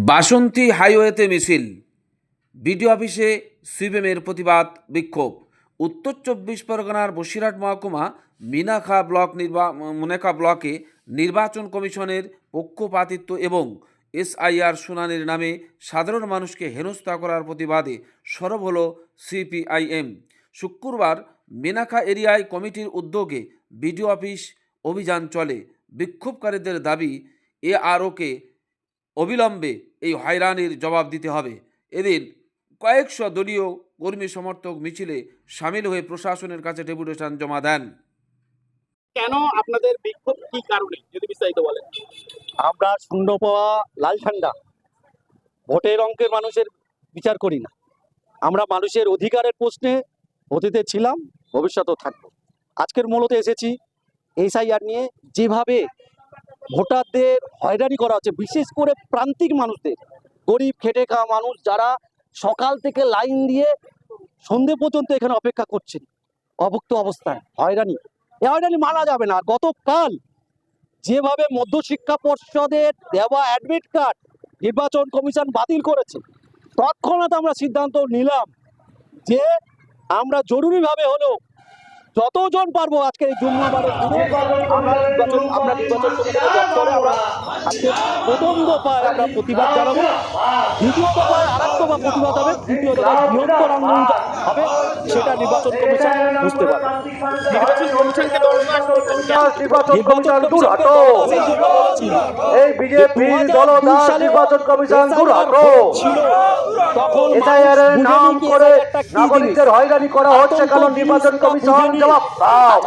বাসন্তী হাইওয়েতে মিছিল, বিডিও অফিসে সিপিএমের প্রতিবাদ বিক্ষোভ। উত্তর 24 পরগনার বসিরহাট মহকুমা মুনেকা ব্লকে নির্বাচন কমিশনের পক্ষপাতিত্ব এবং এসআইআর শুনানির নামে সাধারণ মানুষকে হেনস্থা করার প্রতিবাদে সরব হল সিপিআইএম। শুক্রবার মেনাকা এরিয়ায় কমিটির উদ্যোগে বিডিও অফিস অভিযান চলে। বিক্ষোভকারীদের দাবি, এআরওকে অবিলম্বে এই হয়রানির জবাব দিতে হবে। এদিন কয়েকশো দলীয় কর্মী সমর্থক মিছিলে সামিল হয়ে প্রশাসনের কাছে ডেপুটেশন জমা দেন। কেন আপনাদের বিক্ষোভ, কি কারণে যদি বিস্তারিত বলেন? আমরা শূন্য পাওয়া লাল ঠান্ডা ভোটের অঙ্কের মানুষের বিচার করি না। আমরা মানুষের অধিকারের প্রশ্নে অতীতে ছিলাম, ভবিষ্যতেও থাকবো। আজকের মূলত এসেছি এসআইআর নিয়ে। যেভাবে ভোটারদের হয়রানি করা হচ্ছে, বিশেষ করে প্রান্তিক মানুষদের, গরিব খেটে খাওয়া মানুষ যারা সকাল থেকে লাইন দিয়ে সন্ধে পর্যন্ত এখানে অপেক্ষা করছেন অভুক্ত অবস্থায়, হয়রানি, এ হয়রানি মানা যাবে না। গতকাল যেভাবে মধ্যশিক্ষা পর্ষদের দেওয়া অ্যাডমিট কার্ড নির্বাচন কমিশন বাতিল করেছে, তৎক্ষণাৎ আমরা সিদ্ধান্ত নিলাম যে আমরা জরুরিভাবে হলেও যতজন পারবো আজকে এই জুম্মাবারের দিনে আমরা নির্বাচন কমিশনের দপ্তরে আমরা আজকে প্রথম দফায় আমরা প্রতিবাদ জানাবো, দ্বিতীয় দফায় আরেক দফা প্রতিবাদ হবে, তৃতীয় দফায় বৃহত্তর আন্দোলন হবে। সেটা নির্বাচন কমিশন বুঝতে পারবে। এই বিজেপি দলদাস নির্বাচন কমিশন এসআইআর নাম করে নাগরিকদের হয়রানি করা হচ্ছে, কারণ নির্বাচন কমিশন জবাব দাও।